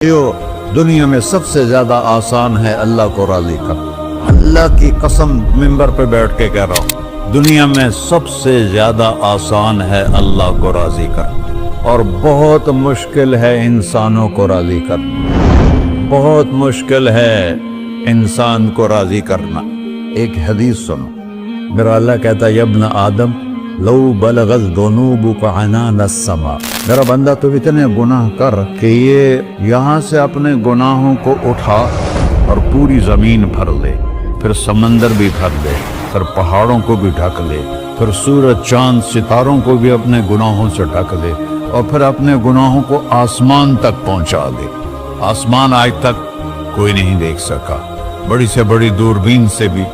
دنیا میں سب سے زیادہ آسان ہے اللہ کو راضی کرنا۔ اللہ کی قسم منبر پہ بیٹھ کے کہہ رہا ہوں، دنیا میں سب سے زیادہ آسان ہے اللہ کو راضی کرنا، اور بہت مشکل ہے انسانوں کو راضی کرنا، بہت مشکل ہے انسان کو راضی کرنا۔ ایک حدیث سنو، میرا اللہ کہتا ہے ابن آدم لو بلغت ذنوبک عنان السماء، میرا بندہ تو اتنے گناہ کر کہ یہ یہاں سے اپنے گناہوں کو اٹھا اور پوری زمین بھر لے، پھر سمندر بھی بھر لے، پھر پہاڑوں کو بھی ڈھک لے، پھر سورج چاند ستاروں کو بھی اپنے گناہوں سے ڈھک لے، اور پھر اپنے گناہوں کو آسمان تک پہنچا دے۔ آسمان آج تک کوئی نہیں دیکھ سکا، بڑی سے بڑی دوربین سے بھی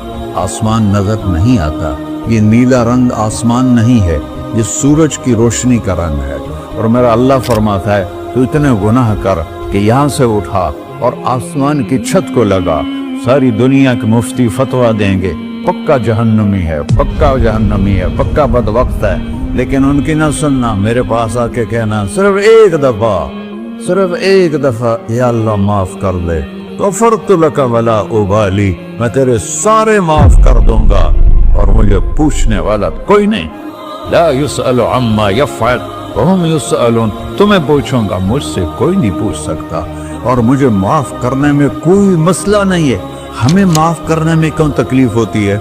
آسمان نظر نہیں آتا۔ یہ نیلا رنگ آسمان نہیں ہے، یہ سورج کی روشنی کا رنگ ہے۔ اور میرا اللہ فرماتا ہے تو اتنے گناہ کر کہ یہاں سے اٹھا اور آسمان کی چھت کو لگا، ساری دنیا کے مفتی فتویٰ دیں گے پکا جہنمی ہے، پکا جہنمی ہے، پکا بدبخت ہے، لیکن ان کی نہ سننا، میرے پاس آ کے کہنا صرف ایک دفعہ یا اللہ معاف کر دے، غفرت لک ولا ابالی، میں تیرے سارے معاف کر دوں گا اور مجھے پوچھنے والا کوئی نہیں۔ لا يسأل عما يفعل وهم يسألون، تمہیں پوچھوں گا، مجھ سے کوئی نہیں پوچھ سکتا، اور مجھے معاف کرنے میں کوئی مسئلہ نہیں ہے۔ ہمیں معاف کرنے میں کیوں تکلیف ہوتی ہے؟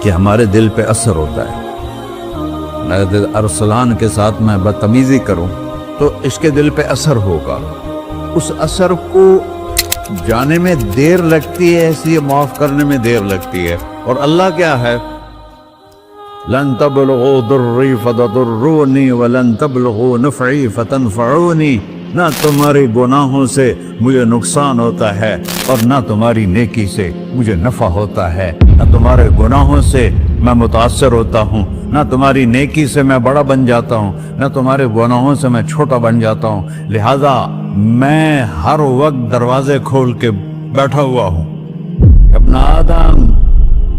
کہ ہمارے دل پہ اثر ہوتا ہے۔ میرے دل ارسلان کے ساتھ میں بدتمیزی کروں تو اس کے دل پہ اثر ہوگا، اس اثر کو جانے میں دیر لگتی ہے، اس لیے معاف کرنے میں دیر لگتی ہے۔ اور اللہ کیا ہے؟ لن تبلغوا ضرری فتضرونی ولن تبلغوا نفعی فتنفعونی، نہ تمہارے گناہوں سے مجھے نقصان ہوتا ہے اور نہ تمہاری نیکی سے مجھے نفع ہوتا ہے، نہ تمہارے گناہوں سے میں متاثر ہوتا ہوں، نہ تمہاری نیکی سے میں بڑا بن جاتا ہوں، نہ تمہارے گناہوں سے میں چھوٹا بن جاتا ہوں، لہذا میں ہر وقت دروازے کھول کے بیٹھا ہوا ہوں۔ ابن آدم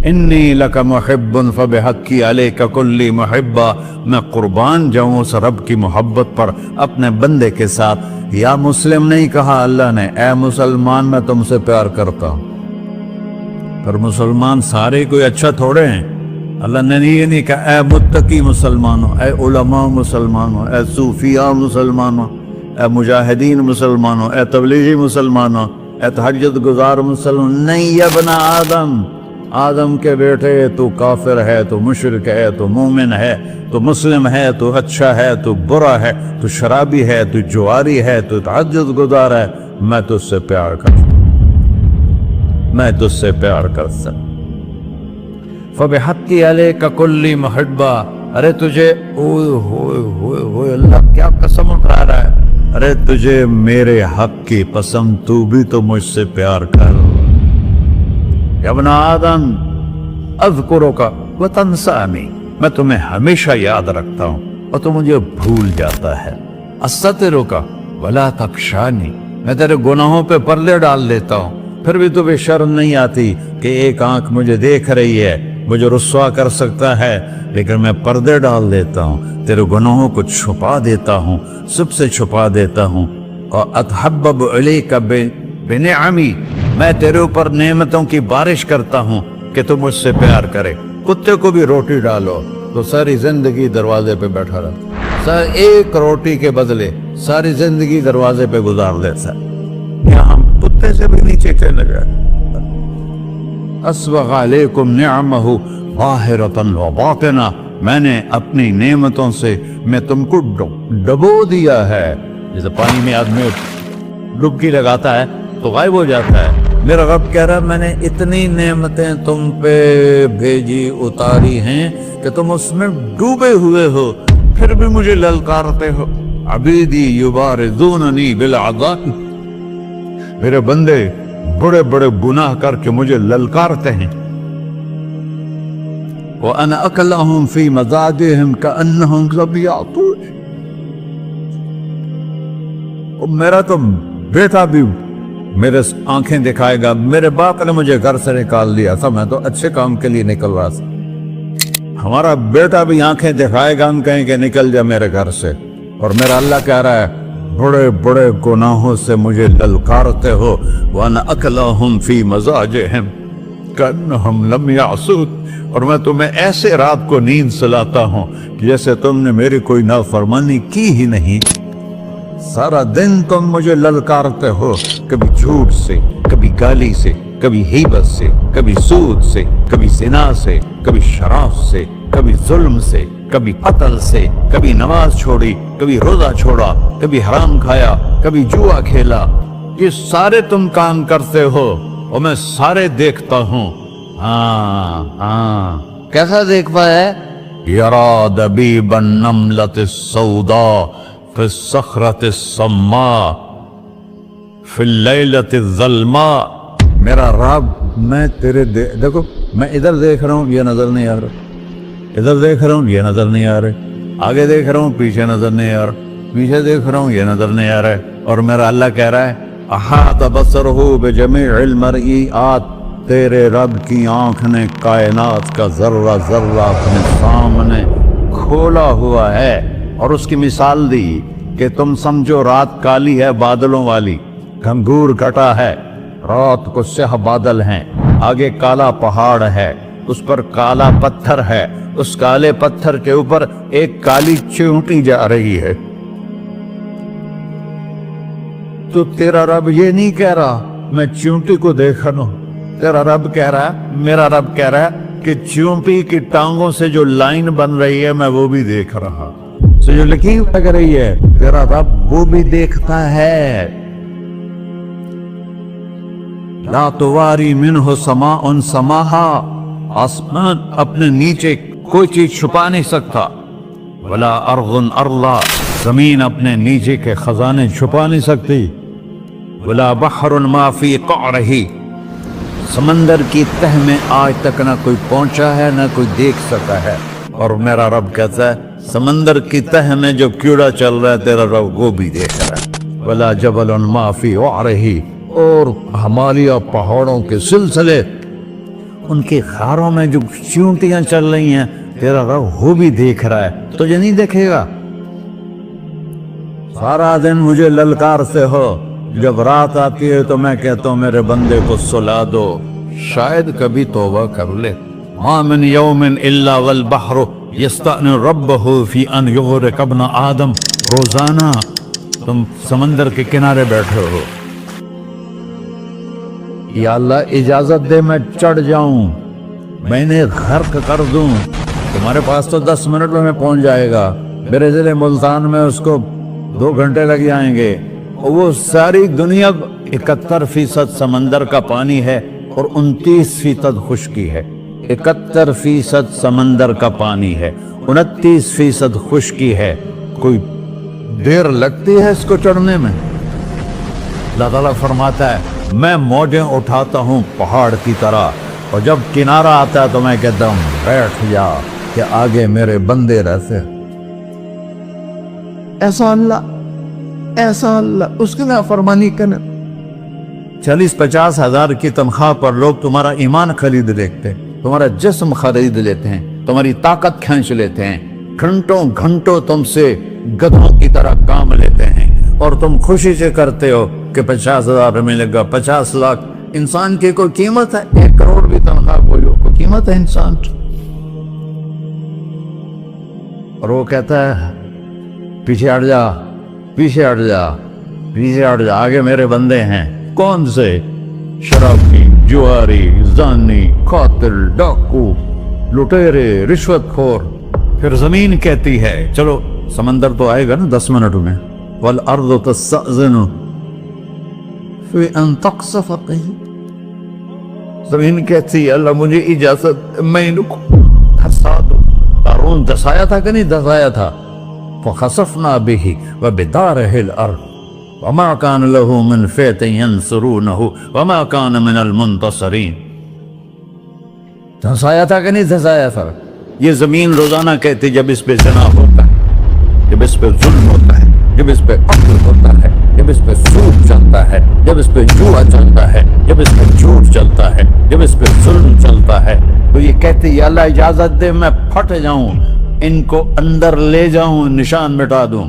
انی لک محب فبحقی علیک کلی محبہ، میں قربان جاؤں اس رب کی محبت پر اپنے بندے کے ساتھ۔ یا مسلم نہیں کہا اللہ نے، اے مسلمان میں تم سے پیار کرتا ہوں۔ پر مسلمان سارے کوئی اچھا تھوڑے ہیں، اللہ نے یہ نہیں کہا اے متقی مسلمانوں، اے علماء مسلمانوں، اے صوفیاء مسلمانوں، اے مجاہدین مسلمانوں، اے تبلیغی مسلمانوں، اے تہجد گزار مسلمان، نہیں یا ابن آدم، آدم کے بیٹے، تو کافر ہے، تو مشرک ہے، تو مومن ہے، تو مسلم ہے، تو اچھا ہے، تو برا ہے، تو شرابی ہے، تو جواری ہے، تو تہجد گزار ہے، میں تجھ سے پیار کرتا ہوں، میں تجھ سے پیار کرتا ہوں۔ فبحقی علیک کلی محبہ، ارے تجھے اوئے اللہ کیا قسم اٹھا رہا ہے، ارے تجھے میرے حق کی قسم، تو بھی تو مجھ سے پیار کر۔ یا ابن آدم اذکرک وتنسانی، میں تمہیں ہمیشہ یاد رکھتا ہوں اور تو مجھے بھول جاتا ہے۔ استترک ولا تخشانی، میں تیرے گناہوں پہ پردے ڈال دیتا ہوں، پھر بھی تمہیں شرم نہیں آتی کہ ایک آنکھ مجھے دیکھ رہی ہے، مجھے رسوا کر سکتا ہے، لیکن میں پردے ڈال دیتا ہوں، تیرے گناہوں کو چھپا دیتا ہوں، سب سے چھپا دیتا ہوں۔ اور اتحبب علیک بنعمی، میں تیرے اوپر نعمتوں کی بارش کرتا ہوں کہ تم مجھ سے پیار کرے۔ کتے کو بھی روٹی ڈالو تو ساری زندگی دروازے پہ بیٹھا رہتا، ایک روٹی کے بدلے ساری زندگی دروازے پہ گزار دیتا ہے۔ کیا ہم کتے سے بھی نیچے کہنے لگے؟ اسبغ علیکم نعمہ ظاہرۃ وباطنہ، میں نے اپنی نعمتوں سے میں تم کو ڈبو دیا ہے، جیسے پانی میں آدمی ڈبکی لگاتا ہے تو غائب ہو جاتا ہے۔ میرا رب کہہ رہا ہے میں نے اتنی نعمتیں تم پہ بھیجی، اتاری ہیں کہ تم اس میں ڈوبے ہوئے ہو، پھر بھی مجھے للکارتے ہو۔ عبیدی یبارزوننی بالعذاب، میرے بندے بڑے بڑے گناہ کر کے مجھے للکارتے ہیں۔ وَأَنَا أَكْلَهُمْ فِي مَزَاجِهِمْ كَأَنَّهُمْ ظَبِيَّةٌ، اور میرا تو بیٹا بھی میرے آنکھیں دکھائے گا، میرے باپ نے مجھے گھر سے نکال دیا تھا، میں تو اچھے کام کے لیے نکل رہا تھا، ہمارا بیٹا بھی آنکھیں دکھائے گا، ہم کہیں کہ نکل جا میرے گھر سے۔ اور میرا اللہ کہہ رہا ہے बड़े बड़े गुनाहों से मुझे ललकारते हो। वअना अकलाहुम फी मज़ाजिहिम कन्नहुम लम यासूद, और मैं तुम्हें ऐसे रात को नींद सुलाता हूँ कि जैसे तुमने मेरी कोई नाफरमानी की ही नहीं। सारा दिन तुम मुझे ललकारते हो, कभी झूठ से, कभी गाली से, कभी हीबत से, कभी सूद से, कभी ज़िना से, कभी शराब से, कभी जुल्म से, कभी कत्ल से, कभी नमाज छोड़ी, कभी रोजा छोड़ा, कभी हराम खाया, कभी जुआ खेला। ये सारे तुम काम करते हो और मैं सारे देखता हूँ। हाँ हाँ, कैसा देख पाया है? यरा दबीबन नमलतिस सौदा फिस सखरतिस सम्मा फिल लैलतिज ज़ल्मा। मेरा रब, मैं तेरे देखो, मैं इधर देख रहा हूँ, ये नजर नहीं आ रहा, इधर देख रहा हूँ, ये नजर नहीं आ रहा, आगे देख रहा हूँ, पीछे नजर नहीं आ रहा, पीछे देख रहा हूँ, ये नजर नहीं आ रहा है। और मेरा अल्लाह कह रहा है अहात बसरहु बिजमीइल मरईआत, तेरे रब की आंख ने कायनात का जर्रा जर्रा अपने सामने खोला हुआ है। और उसकी मिसाल दी कि तुम समझो रात काली है बादलों वाली, घंघूर घटा है, रात को स्याह बादल हैं, आगे काला पहाड़ है, उस पर काला पत्थर है, उस काले पत्थर के ऊपर एक काली चींटी जा रही है। तो तेरा रब ये नहीं कह रहा मैं चींटी को देख रहा हूं, तेरा रब कह रहा है, मेरा रब कह रहा है कि चींटी की टांगों से जो लाइन बन रही है मैं वो भी देख रहा, तो जो लकीर लग रही है तेरा रब वो भी देखता है। ला तुवारी मिन्हु समाउन समाहा, आसमान अपने नीचे कोई चीज छुपा नहीं सकता। वला अर्ज़ुन अर्ला, जमीन अपने नीचे के खजाने छुपा नहीं सकती। वला बहरुन मा फी क़अरिही, समंदर की तह में आज तक ना कोई पहुंचा है ना कोई देख सका है। और मेरा रब कहता है समंदर की तह में जो कीड़ा चल रहा है तेरा रब वो भी देख रहा है। वला जबलुन मा फी क़अरिही, और हिमालय पहाड़ों के सिलसिले, उनके खारों में जो चींटियां चल रही हैं तेरा रब वो भी देख रहा है, तुझे नहीं देखेगा? सारा दिन मुझे ललकारते हो, जब रात आती है तो मैं कहता हूँ मेरे बंदे को सुला दो, शायद कभी तौबा कर ले। मा मिन यौमिन इल्ला वल बहरु यस्तअनु रब्बहु फी अन युग़रिक़ इब्न आदम। रोजाना तुम समंदर के किनारे बैठे हो, या अल्लाह इजाजत दे मैं चढ़ जाऊं, मैंने गर्क कर दूं। तुम्हारे पास तो 10 मिनट में पहुंच जाएगा, मेरे जिले मुल्तान में उसको 2 घंटे लग जाएंगे। और वो सारी दुनिया 71% समंदर का पानी है और 29% खुश्की है। 71% समंदर का पानी है, 29% खुश्की है। कोई देर लगती है इसको चढ़ने में? अल्लाह ताला फरमाता है मैं मौजें उठाता हूँ पहाड़ की तरह, और जब किनारा आता है तो मैं कहता हूँ बैठ जा, कि आगे मेरे बंदे रहते। ऐसा अल्लाह उसकी नाफरमानी करना। 40-50 हजार की तनख्वाह पर लोग तुम्हारा ईमान खरीद लेते हैं, तुम्हारा जिस्म खरीद लेते हैं, तुम्हारी ताकत खींच लेते हैं, घंटों घंटों तुमसे गधों की तरह काम लेते हैं, और तुम खुशी से करते हो कि 50,000 मिलेगा, 50 लाख। इंसान की कोई कीमत है? 1 करोड़ भी तनख्वाह कोई कीमत है इंसान? और वो कहता है पीछे हट जा, पीछे हट जा, पीछे हट जा, आगे मेरे बंदे हैं। कौन से? शराबी, जुआरी, जानी, कातिल, डाकू, लुटेरे, रिश्वतखोर। फिर जमीन कहती है चलो, समंदर तो आएगा ना 10 मिनट में। वल अर्ज़ु तस्तअज़िनु फी अन तक़सफ़ क़ही, जमीन कहती है अल्लाह मुझे इजाजत, मैं इनको धंसा दूं। कारून धंसाया था कि नहीं धंसाया था? फ़ख़सफ़ना बिही व बिदारिहिल अर्ज़ वमा कान लहू मिन फ़िअतिन यंसुरूनहु वमा कान मिनल मुंतसरीन। धंसाया था कि नहीं धंसाया था? ये जमीन रोजाना कहती जब इस पे ज़िना होता है, जब इस पे जुल्म होता है, जब इस पे कत्ल होता है, जब इस पे सूद चलता है, जब इस पे जुआ चलता है, जब इस पे झूठ चलता है, जब इस पे जुल्म चलता है, तो ये कहती या अल्लाह इजाजत दे मैं फट जाऊं, इनको अंदर ले जाऊं, निशान मिटा दूं।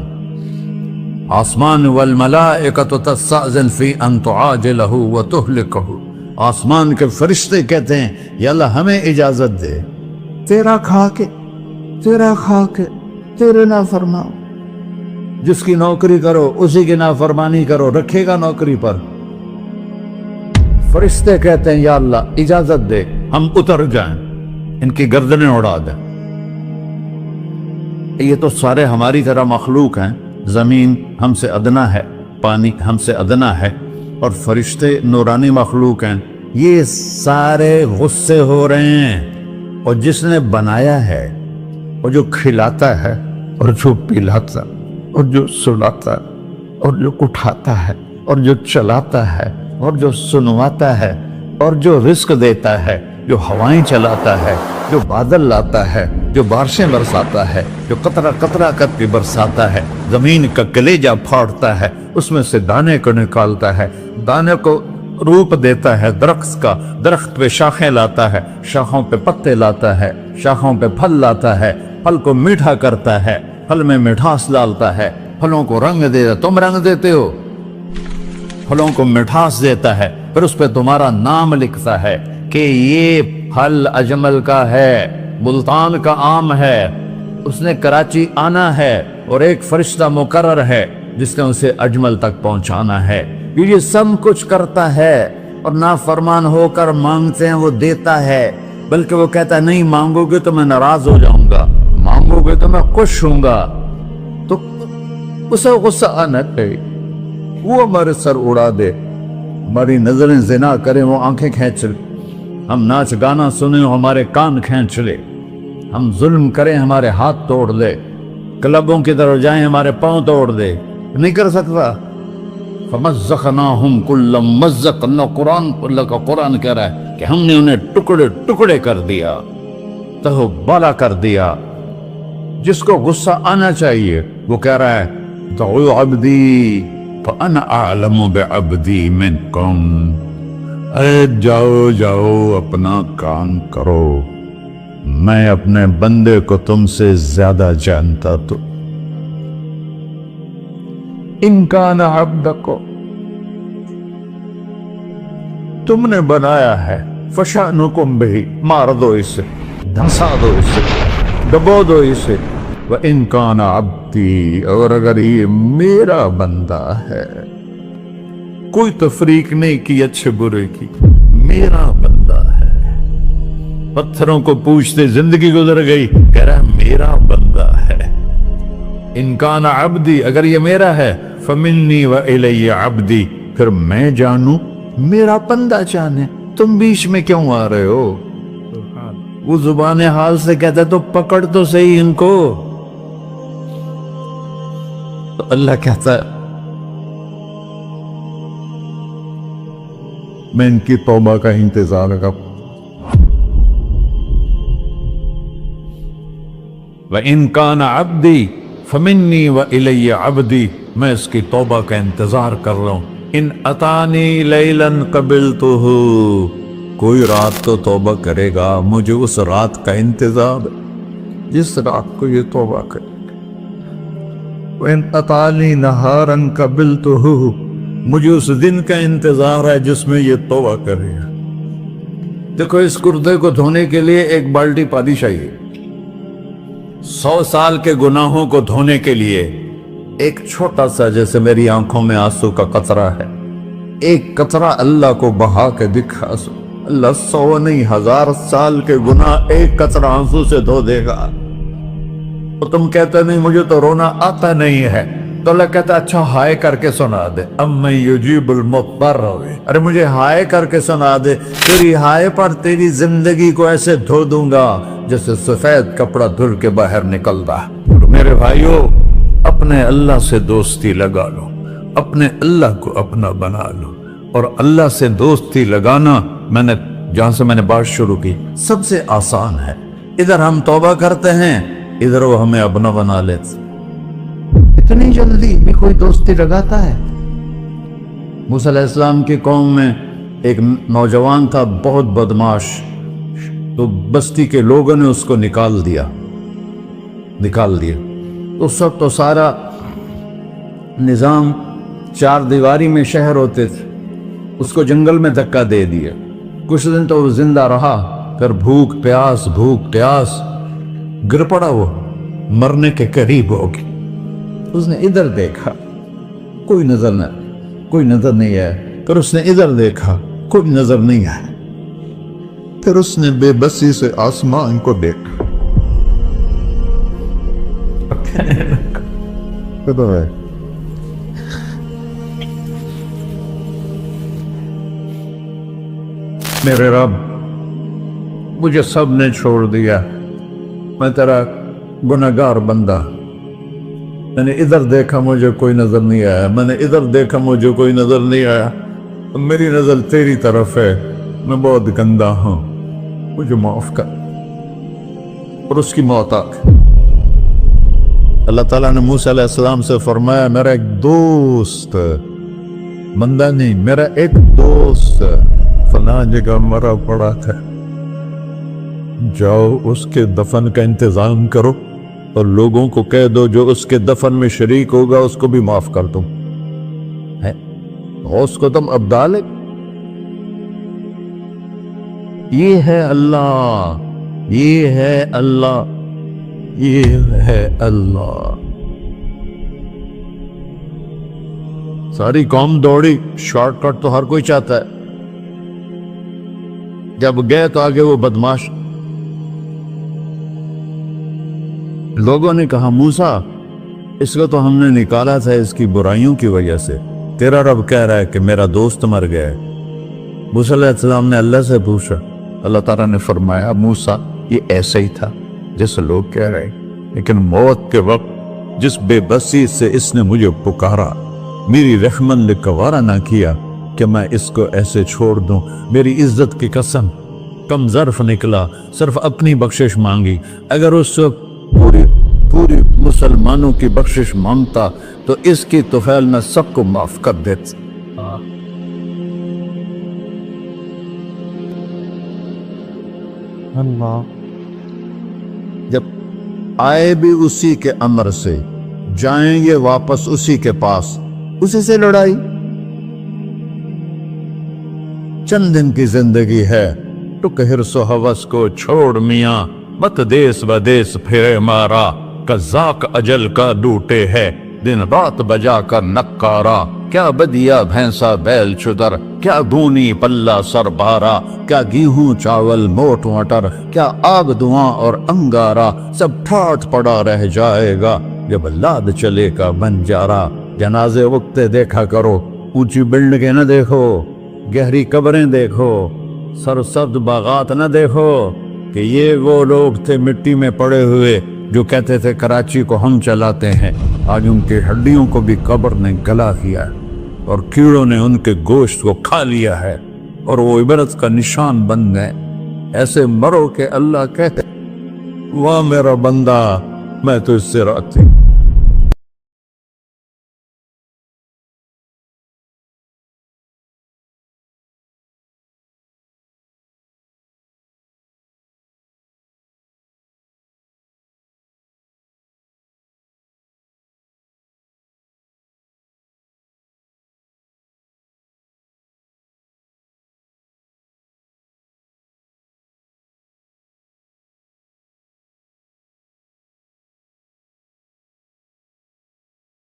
आसमान वल मलाइकतु तस्तअज़िन फी अन तुआजिलहु व तुहलिकहु, आसमान के फरिश्ते कहते हैं या अल्लाह हमें इजाजत दे तेरा खा के तेरे ना फरमाओ, जिसकी नौकरी करो उसी की नाफरमानी करो, रखेगा नौकरी पर। फरिश्ते कहते हैं या अल्लाह इजाजत दे हम उतर जाएं, इनकी गर्दनें उड़ा दें। ये तो सारे हमारी तरह मखलूक हैं, जमीन हमसे अदना है, पानी हमसे अदना है, और फरिश्ते नूरानी मखलूक हैं। ये सारे गुस्से हो रहे हैं, और जिसने बनाया है, और जो खिलाता है, और जो पिलाता, और जो सुलाता, और जो उठाता है, और जो चलाता है, और जो सुनवाता है, और जो रिस्क देता है, जो हवाएं चलाता है, जो बादल लाता है, जो बारिशें बरसाता है, जो कतरा कतरा करके बरसाता है, जमीन का कलेजा फाड़ता है, उसमें से दाने को निकालता है, दाने को रूप देता है दरख्त का, दरख्त पे शाखें लाता है, शाखों पे पत्ते लाता है, शाखों पे फल लाता है, फल को मीठा करता है, फल में मिठास डालता है, फलों को रंग देता, तुम रंग देते हो, फलों को मिठास देता है, फिर उस पे तुम्हारा नाम लिखता है कि ये फल अजमल का है, मुल्तान का आम है, उसने कराची आना है, और एक फरिश्ता मुकर्रर है जिसने उसे अजमल तक पहुंचाना है। ये सब कुछ करता है, और नाफरमान होकर मांगते हैं वो देता है, बल्कि वो कहता है नहीं मांगोगे तो मैं नाराज हो जाऊंगा, मांगोगे तो मैं खुश हूंगा। तो उसे गुस्सा आना चाहिए, वो हमारे सर उड़ा दे, हमारी नजरें जिना करें वो आंखें खींच ले, हम नाच गाना सुने हमारे कान खींच ले, हम जुल्म करें हमारे हाथ तोड़ ले, क्लबों की तरफ जाएं हमारे पांव तोड़ दे, नहीं कर सकता। फमज़्ज़क़नाहुम कुल्ल मज़्ज़क़, कुरान कह रहा है कि हमने उन्हें टुकड़े टुकड़े कर दिया, तहबाला कर दिया। जिसको गुस्सा आना चाहिए वो कह रहा है दऊ अब्दी फअना अअलमु बिअब्दी मिनकुम, अरे जाओ जाओ अपना काम करो, मैं अपने बंदे को तुमसे ज्यादा जानता। तो इनकान अब्दको, तुमने बनाया है, फशानुकुम बिही, मार दो इसे, धंसा दो इसे, दबो दो इसे। व इनकान अब्दी, और अगर ये मेरा बंदा है, कोई तफरीक नहीं की अच्छे बुरे की, मेरा बंदा है। पत्थरों को पूछते जिंदगी गुजर गई, कह रहा है मेरा बंदा है। इनकान अब्दी, अगर ये मेरा है, फमिन्नी व इलैया अब्दी, फिर मैं जानू मेरा बंदा जाने, तुम बीच में क्यों आ रहे हो? वो जुबान हाल से कहता तो पकड़ तो सही इनको। तो अल्लाह कहता है मैं इनकी तौबा का इंतजार कर। व इनकान अब्दी फमिन्नी व इलैया अब्दी, मैं इसकी तौबा का इंतजार कर रहा हूं। इन अतानी लैलन कबिलतुहु, कोई रात तो तौबा करेगा, मुझे उस रात का इंतजार जिस रात को ये तौबा करे। इन अतानी नहारन कबिलतुहु, मुझे उस दिन का इंतजार है जिसमें ये तौबा करेगा। देखो इस कुर्ते को धोने के लिए एक बाल्टी पानी चाहिए, 100 साल के गुनाहों को धोने के लिए एक छोटा सा, जैसे मेरी आंखों में आंसू का कतरा है, एक कतरा अल्लाह को बहा के दिखा, अल्लाह 100 नहीं 1000 साल के गुनाह एक कतरा आंसू से धो देगा। तो तुम कहते नहीं मुझे तो रोना आता नहीं है, तो अल्लाह कहता अच्छा हाय करके सुना दे, अम्मै युजीबुल मुत्तर, अरे मुझे हाय करके सुना दे, तेरी हाय पर तेरी जिंदगी को ऐसे धो दूंगा जैसे सफेद कपड़ा धुल के बाहर निकलता। मेरे भाइयों, अपने अल्लाह से दोस्ती लगा लो, अपने अल्लाह को अपना बना लो। और अल्लाह से दोस्ती लगाना, मैंने जहां से मैंने बात शुरू की, सबसे आसान है। इधर हम तौबा करते हैं, इधर वो हमें अपना बना लेते। इतनी जल्दी भी कोई दोस्ती लगाता है? मूसा अलैहिस्सलाम की कौम में एक नौजवान था बहुत बदमाश, तो बस्ती के लोगों ने उसको निकाल दिया। तो सब तो सारा نظام 4 دیواری میں شہر ہوتے تھے، اس کو جنگل میں دھکا دے دیا، کچھ دن تو وہ زندہ رہا، پھر بھوک پیاس گر پڑا، وہ مرنے کے قریب ہو گیا۔ اس نے ادھر دیکھا، کوئی نظر نہیں آیا، پھر اس نے ادھر دیکھا، کوئی نظر نہیں آیا، پھر اس نے بے بسی سے آسمان کو دیکھا۔ میرے رب، مجھے سب نے چھوڑ دیا، میں تیرا گنہگار بندہ، میں نے ادھر دیکھا مجھے کوئی نظر نہیں آیا، میں نے ادھر دیکھا مجھے کوئی نظر نہیں آیا، میری نظر تیری طرف ہے، میں بہت گندا ہوں، مجھے معاف کر۔ اور اس کی موت آ گئی۔ اللہ تعالیٰ نے موسیٰ علیہ السلام سے فرمایا، میرا ایک دوست، بندہ نہیں، میرا ایک دوست فلاں جگہ مرا پڑا تھا، جاؤ اس کے دفن کا انتظام کرو اور لوگوں کو کہہ دو جو اس کے دفن میں شریک ہوگا اس کو بھی معاف کر دوں۔ غوث کو تم ابدال ہے، یہ ہے اللہ، یہ ہے اللہ، یہ ہے اللہ۔ ساری قوم دوڑی، شارٹ کٹ تو ہر کوئی چاہتا ہے، جب گئے تو آگے وہ بدماش، لوگوں نے کہا موسیٰ اس کو تو ہم نے نکالا تھا اس کی برائیوں کی وجہ سے، تیرا رب کہہ رہا ہے کہ میرا دوست مر گیا ہے۔ موسیٰ علیہ السلام نے اللہ سے پوچھا، اللہ تعالیٰ نے فرمایا موسیٰ یہ ایسا ہی تھا جیسے لوگ کہہ رہے، لیکن موت کے وقت جس بے بسی سے اس نے مجھے پکارا، میری رحمت نے گوارا نہ کیا کہ میں اس کو ایسے چھوڑ دوں، میری عزت کی قسم، کم ظرف نکلا، صرف اپنی بخشش مانگی، اگر اس وقت پوری مسلمانوں کی بخشش مانگتا تو اس کی طفیل میں سب کو معاف کر دیتا۔ اللہ جب آئے بھی اسی کے امر سے، جائیں گے واپس اسی کے پاس، اسی سے لڑائی۔ چند دن کی زندگی ہے، ٹک حرص و ہوس کو چھوڑ میاں، مت دیس بدیس پھرے مارا، قزاق اجل کا ڈوٹے ہے، دن رات بجا کر نکارا، کیا بدیا بھینسا بیل چدر، کیا گونی پلہ سر بارا، کیا گیہوں چاول موٹ مٹر، کیا آگ دھواں اور انگارا، سب ٹھاٹ پڑا رہ جائے گا جب لاد چلے کا بنجارا۔ جنازے وقتے دیکھا کرو، اونچی بلڈنگیں نہ دیکھو، گہری قبریں دیکھو، سرسبز باغات نہ دیکھو کہ یہ وہ لوگ تھے مٹی میں پڑے ہوئے جو کہتے تھے کراچی کو ہم چلاتے ہیں، آج ان کی ہڈیوں کو بھی قبر نے گلا کیا ہے اور کیڑوں نے ان کے گوشت کو کھا لیا ہے اور وہ عبرت کا نشان بن گئے۔ ایسے مرو کہ اللہ کہتے واہ میرا بندہ میں تو اس سے راضی